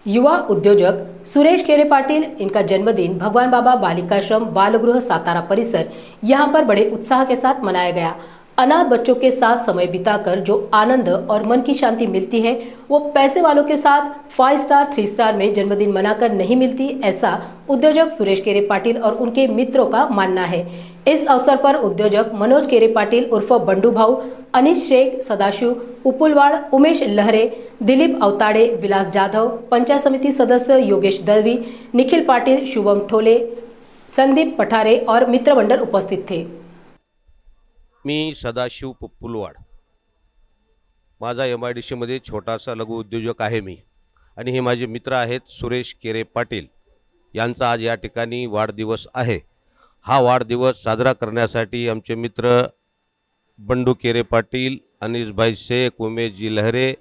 युवा उद्योजक सुरेश केरे पाटिल, इनका जन्मदिन भगवान बाबा बालिकाश्रम बालगृह सातारा परिसर यहां पर बड़े उत्साह के साथ मनाया गया। अनाथ बच्चों के साथ समय बिताकर जो आनंद और मन की शांति मिलती है वो पैसे वालों के साथ 5 स्टार 3 स्टार में जन्मदिन मनाकर नहीं मिलती, ऐसा उद्योजक सुरेश केरे पाटिल और उनके मित्रों का मानना है। इस अवसर पर उद्योजक मनोज केरे पाटिल उर्फ बंडू भाऊ, अनीश शेख, सदाशिव उपुलवाड़, उमेश लहरे, दिलीप अवताड़े, विलास जाधव, पंचायत समिति सदस्य योगेश दलवी, निखिल पाटिल, शुभम ठोले, संदीप पठारे और मित्रमंडल उपस्थित थे। मी सदाशिव पुलवाड, माझा MIDC मध्ये छोटासा लघु उद्योजक आहे मी, आणि हे माझे मित्र आहेत सुरेश केरे पाटील यांचा आज या ठिकाणी वाढदिवस आहे। हा वाढदिवस साजरा करण्यासाठी आमचे मित्र बंडू केरे पाटील, अनीश भाई शेख, उमेशजी लहरे,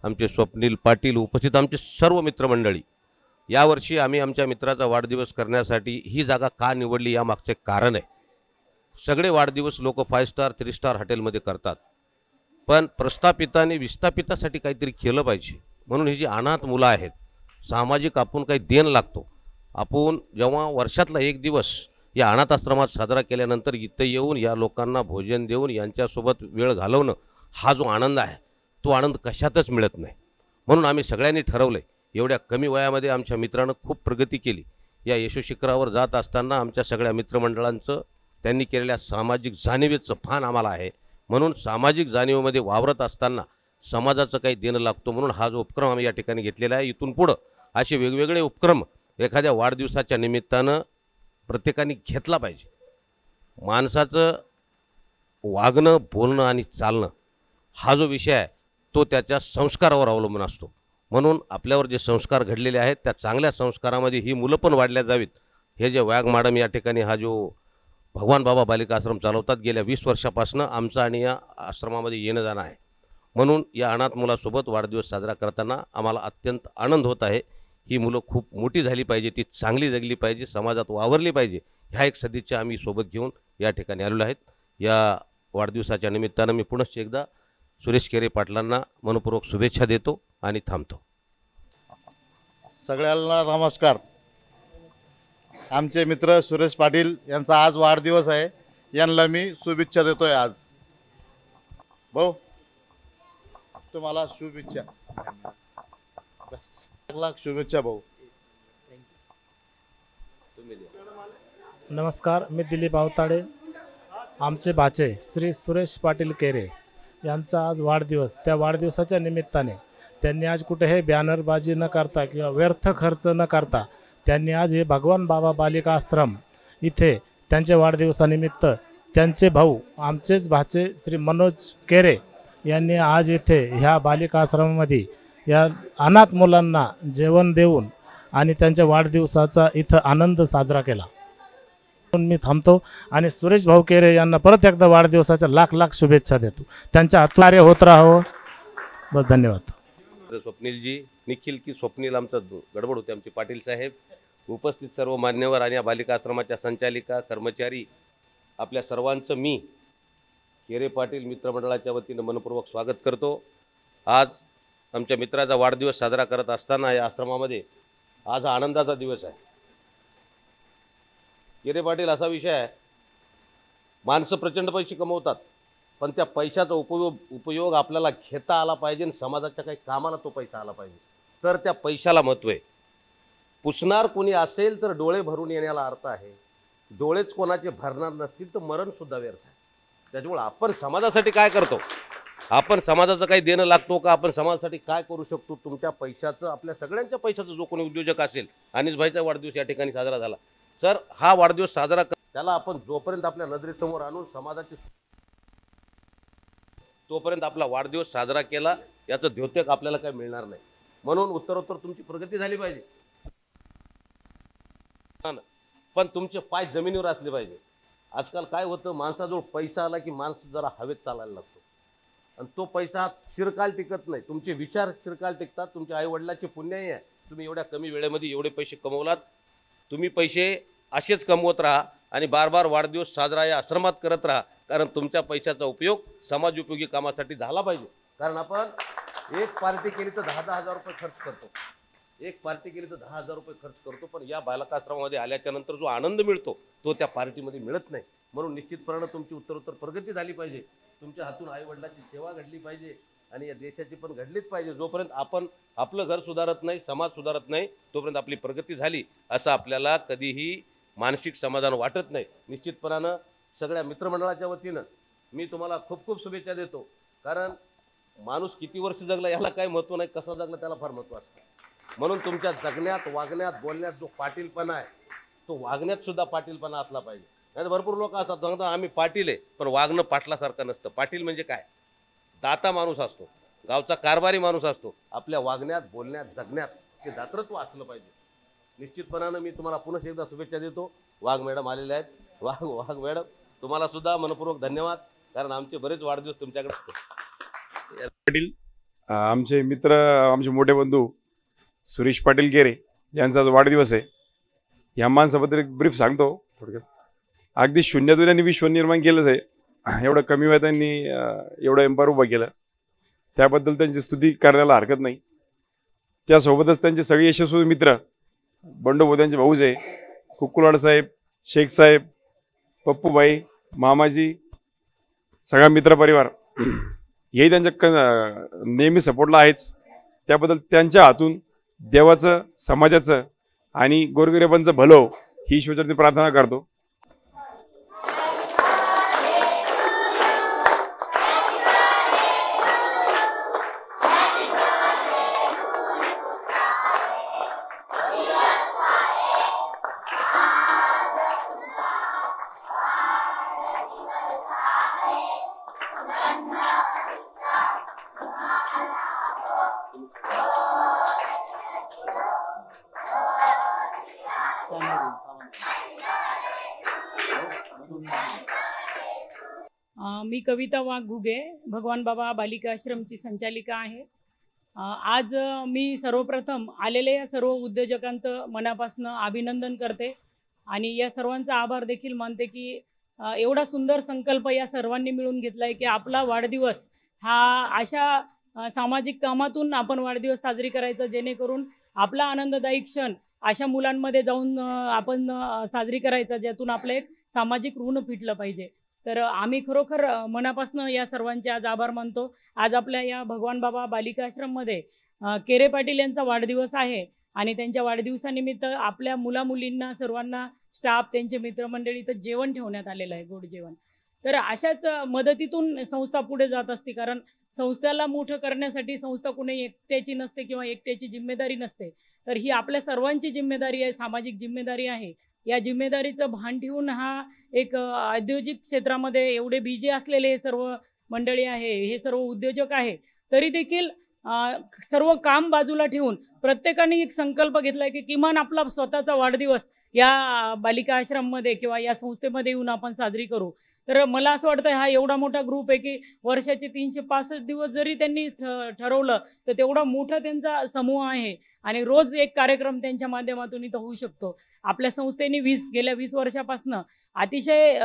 आमचे स्वप्नील पाटील उपस्थित आमचे सर्व मित्रमंडळी। यावर्षी आम्ही आमच्या मित्राचा वाढदिवस करण्यासाठी ही जागा का निवडली यामागचे कारण आहे। सगळे वाढदिवस लोक 5 स्टार 3 स्टार हॉटेलमध्ये करतात, पण प्रस्थापितांनी विस्थापितासाठी काहीतरी केलं पाहिजे। म्हणून ही जी अनाथ मुलं आहेत, सामाजिक आपण काही देण लागतो। आपण जेव्हा वर्षातला एक दिवस या अनाथ आश्रमात साजरा केल्यानंतर इथे येऊन या लोकांना भोजन देऊन यांच्यासोबत वेळ घालवणं, हा जो आनंद आहे तो आनंद कशातच मिळत नाही। म्हणून आम्ही सगळ्यांनी ठरवलं, एवढ्या कमी वयामध्ये आमच्या मित्रांनी खूप प्रगती केली। या यशस्वी शिखरावर जात असताना आमच्या सगळ्या मित्रमंडळांचं त्यांनी केलेल्या सामाजिक जाणीवेचं भान आम्हाला आहे। म्हणून सामाजिक जाणीवेमध्ये वावरत असताना समाजाचं काही देणं लागतो, म्हणून हा जो उपक्रम आम्ही या ठिकाणी घेतलेला आहे। इथून पुढे असे वेगवेगळे उपक्रम एखाद्या वाढदिवसाच्या निमित्तानं प्रत्येकाने घेतला पाहिजे। माणसाचं वागणं, बोलणं आणि चालणं हा जो विषय आहे तो त्याच्या संस्कारावर अवलंबून असतो। म्हणून आपल्यावर जे संस्कार घडलेले आहेत त्या चांगल्या संस्कारामध्ये ही मुलं पण वाढल्या जावीत। हे जे वाघ मॅडम या ठिकाणी हा जो भगवान बाबा बालिका आश्रम चालवतात, गेल्या 20 वर्षापासून आमचं आणि या आश्रमामध्ये येणं जाणं आहे। म्हणून या अनाथ मुलासोबत वाढदिवस साजरा करताना आम्हाला अत्यंत आनंद होत आहे। ही मुलं खूप मोठी झाली पाहिजे, ती चांगली जगली पाहिजे, समाजात वावरली पाहिजे, ह्या एक सदिच्छा आम्ही सोबत घेऊन या ठिकाणी आलेलो आहेत। या वाढदिवसाच्या निमित्तानं मी पुनश्च एकदा सुरेश केरे पाटलांना मनपूर्वक शुभेच्छा देतो आणि थांबतो। सगळ्यांना नमस्कार। आमचे मित्र सुरेश पाटील यांचा आज वाढदिवस आहे, यांना मी शुभेच्छा देतोय। आज भाऊ तुम्हाला शुभेच्छा, लाख शुभेच्छा भाऊ। नमस्कार, मी दिलीप अवताडे। आमचे भाचे श्री सुरेश पाटील केरे यांचा आज वाढदिवस, त्या वाढदिवसाच्या निमित्ताने त्यांनी आज कुठेही बॅनरबाजी न करता किंवा व्यर्थ खर्च न करता त्यांनी आज हे भगवान बाबा बालिका आश्रम इथे त्यांच्या वाढदिवसानिमित्त त्यांचे भाऊ आमचेच भाचे श्री मनोज केरे यांनी आज इथे ह्या बालिका आश्रमामध्ये या अनाथ मुलांना जेवण देऊन आणि त्यांच्या वाढदिवसाचा इथं आनंद साजरा केला। मी थांबतो आणि सुरेश भाऊ केरे यांना परत एकदा वाढदिवसाच्या लाख लाख शुभेच्छा देतो। त्यांच्या हातकार्य होत राहावं। बस, धन्यवाद। स्वप्नीलजी, निखिल की स्वप्नील आमचं गडबड होते, आमचे पाटील साहेब, उपस्थित सर्व मान्यवर आणि या बालिका आश्रमाच्या संचालिका, कर्मचारी, आपल्या सर्वांचं मी केरे पाटील मित्रमंडळाच्या वतीनं मनपूर्वक स्वागत करतो। आज आमच्या मित्राचा वाढदिवस साजरा करत असताना या आश्रमामध्ये आज हा आनंदाचा दिवस आहे। केरे पाटील, असा विषय आहे, माणसं प्रचंड पैसे कमवतात, पण त्या पैशाचा उपयोग आपल्याला घेता आला पाहिजे आणि समाजाच्या काही कामाला तो पैसा आला पाहिजे, तर त्या पैशाला महत्त्व आहे। पुसणार कोणी असेल तर डोळे भरून येण्याला अर्थ आहे, डोळेच कोणाचे भरणार नसतील तर मरणसुद्धा व्यर्थ आहे। त्याच्यामुळे आपण समाजासाठी काय करतो, आपण समाजाचं काही देणं लागतो का, आपण समाजासाठी काय करू शकतो, तुमच्या पैशाचं, आपल्या सगळ्यांच्या पैशाचं, जो कोणी उद्योजक असेल, अनिश भाईचा वाढदिवस या ठिकाणी साजरा झाला, सर हा वाढदिवस साजरा त्याला आपण जोपर्यंत आपल्या नजरेसमोर आणून समाजाची तोपर्यंत आपला वाढदिवस साजरा केला याचं द्योतक आपल्याला काही मिळणार नाही। म्हणून उत्तरोत्तर तुमची प्रगती झाली पाहिजे, पण तुमचे पाय जमिनीवर असले पाहिजे। आजकाल काय होतं, माणसाजवळ पैसा आला की माणूस जरा हवेत चालायला लागतो आणि तो पैसा चिरकाल टिकत नाही, तुमचे विचार चिरकाल टिकतात। तुमच्या आई वडिलांचे पुण्यही आहे, तुम्ही एवढ्या कमी वेळेमध्ये एवढे पैसे कमवलात। तुम्ही पैसे असेच कमवत राहा आणि बार बार वाढदिवस साजरा या आश्रमात करत राहा, कारण तुमच्या पैशाचा उपयोग समाज उपयोगी कामासाठी झाला पाहिजे। कारण आपण एक पार्टी केली तर 10,000 रुपये खर्च करतो, एक पार्टी केली तर 10,000 रुपये खर्च करतो, पण या बालकाश्रमामध्ये आल्याच्या नंतर जो आनंद मिळतो तो त्या पार्टीमध्ये मिळत नाही. म्हणून निश्चितपणे तुमची उत्तरोत्तर प्रगती झाली पाहिजे, तुमच्या हातून आई वडिलांची सेवा घडली पाहिजे आणि या देशाची पण घडलीच पाहिजे. जोपर्यंत आपण आपलं घर सुधारत नाही, समाज सुधारत नाही, तोपर्यंत आपली प्रगती झाली असं आपल्याला कधीही मानसिक समाधान वाटत नाही. निश्चितपणानं सगळ्या मित्रमंडळाच्या वतीनं मी तुम्हाला खूप खूप शुभेच्छा देतो. कारण माणूस किती वर्ष जगला याला काही महत्त्व नाही, कसा जगला त्याला फार महत्त्व असतं. म्हणून तुमच्या जगण्यात, वागण्यात, बोलण्यात जो पाटीलपणा आहे तो वागण्यात सुद्धा पाटीलपणा असला पाहिजे. नाही तर भरपूर लोक असतात सांगतात आम्ही पाटील आहे, पण वागणं पाटलासारखं नसतं. पाटील म्हणजे काय? दाता माणूस असतो, गावचा कारभारी माणूस असतो. आपल्या वागण्यात, बोलण्यात, जगण्यात ते दातृत्व असलं पाहिजे. निश्चितपणानं मी तुम्हाला पुन्हा एकदा शुभेच्छा देतो. वाघ मॅडम आलेले आहेत. वाघ मॅडम तुम्हाला सुद्धा मनपूर्वक धन्यवाद, कारण आमचे बरेच वाढदिवस तुमच्याकडे असतो. पाटील आमचे मित्र, आमचे मोठे बंधू सुरेश पाटील केरे यांचा आज वाढदिवस आहे. या माणसाबद्दल एक ब्रीफ सांगतो थोडक्यात. अगदी शून्यातून त्यांनी विश्व निर्माण केलंच आहे. एवढं कमी वेळात त्यांनी एवढं एम्पायर उभं केलं, त्याबद्दल त्यांची स्तुती करायला हरकत नाही. त्यासोबतच त्यांचे सगळे यशस्वी मित्र, बंडोभाऊ त्यांचे भाऊच आहे, कुकुलवाड साहेब, शेख साहेब, पप्पूभाई, मामाजी, सगळा मित्रपरिवार हेही त्यांच्या नेहमी सपोर्टला आहेच. त्याबद्दल त्यांच्या हातून देवाचं, समाजाचं आणि गोरगरिबांचं भलं ही ईश्वरचरणी प्रार्थना करतो. मी कविता वाघ घुगे, भगवान बाबा बालिका आश्रमची संचालिका आहे. आज मी सर्वप्रथम आलेल्या या सर्व उद्योजकांचं मनापासून अभिनंदन करते आणि या सर्वांचा आभार देखील मानते की एवढा सुंदर संकल्प या सर्वांनी मिळून घेतला आहे की आपला वाढदिवस हा अशा सामाजिक कामातून आपण वाढदिवस साजरी करायचा, जेणेकरून आपला आनंददायी क्षण अशा मुलांमध्ये जाऊन आपण साजरी करायचा, ज्यातून आपलं एक सामाजिक ऋण फिटलं पाहिजे. तर आम्ही खरोखर मनापासून या सर्वांचे आज आभार मानतो. आज आपल्या या भगवान बाबा बालिका आश्रममध्ये केरे पाटील यांचा वाढदिवस आहे आणि त्यांच्या वाढदिवसानिमित्त आपल्या मुलामुलींना सर्वांना, स्टाफ, त्यांचे मित्रमंडळी इथं जेवण ठेवण्यात आलेलं आहे, गोड जेवण. तर अशाच मदतीतून संस्था पुढे जात असते, कारण संस्थेला मोठं करण्यासाठी संस्था कुणी एकट्याची नसते किंवा एकट्याची जिम्मेदारी नसते. तर ही आपल्या सर्वांची जिम्मेदारी आहे, सामाजिक जिम्मेदारी आहे. या जिम्मेदारीचं भान ठेवून हा एक औद्योगिक क्षेत्रामध्ये एवढे बिझी असलेले हे सर्व मंडळी आहे, हे सर्व उद्योजक आहे, तरी देखील सर्व काम बाजूला ठेवून प्रत्येकाने एक संकल्प घेतला की किमान आपला स्वतःचा वाढदिवस या बालिका आश्रममध्ये किंवा या संस्थेमध्ये येऊन आपण साजरी करू. तर मला असं वाटतं हा एवढा मोठा ग्रुप आहे की वर्षाचे 365 दिवस जरी त्यांनी ठरवलं तर तेवढा मोठा त्यांचा समूह आहे आणि रोज एक कार्यक्रम त्यांच्या माध्यमातून इथं होऊ शकतो. आपल्या संस्थेने गेल्या 20 वर्षापासून अतिशय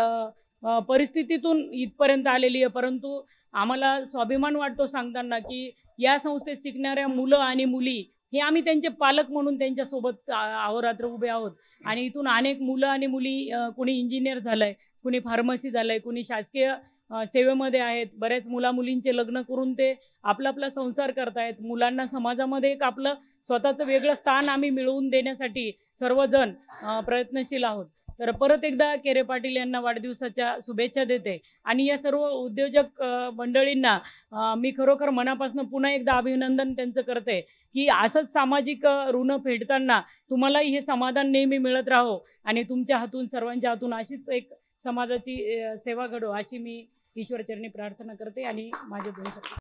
परिस्थितीतून इथपर्यंत आलेली आहे, परंतु आम्हाला स्वाभिमान वाटतो सांगताना की या संस्थेत शिकणाऱ्या मुलं आणि मुली हे आम्ही त्यांचे पालक म्हणून त्यांच्यासोबत अहोरात्र उभे आहोत. आणि इथून अनेक मुलं आणि मुली, कुणी इंजिनियर झालंय, कुणी फार्मसी झालंय, कुणी शासकीय सेवेमध्ये आहेत. बऱ्याच मुलामुलींचे लग्न करून ते आपला आपला संसार करतायत. मुलांना समाजामध्ये एक आपलं स्वतःचं वेगळं स्थान आम्ही मिळवून देण्यासाठी सर्वजण प्रयत्नशील आहोत. तर परत एकदा केरे पाटील यांना वाढदिवसाच्या शुभेच्छा देते आणि या सर्व उद्योजक मंडळींना मी खरोखर मनापासून पुन्हा एकदा अभिनंदन त्यांचं करते की असंच सामाजिक ऋण फेडताना तुम्हालाही हे समाधान नेहमी मिळत राहो आणि तुमच्या हातून, सर्वांच्या हातून अशीच एक समाजाची सेवा घडो अशी मी ईश्वरचरणी प्रार्थना करते आणि माझे 2 शब्द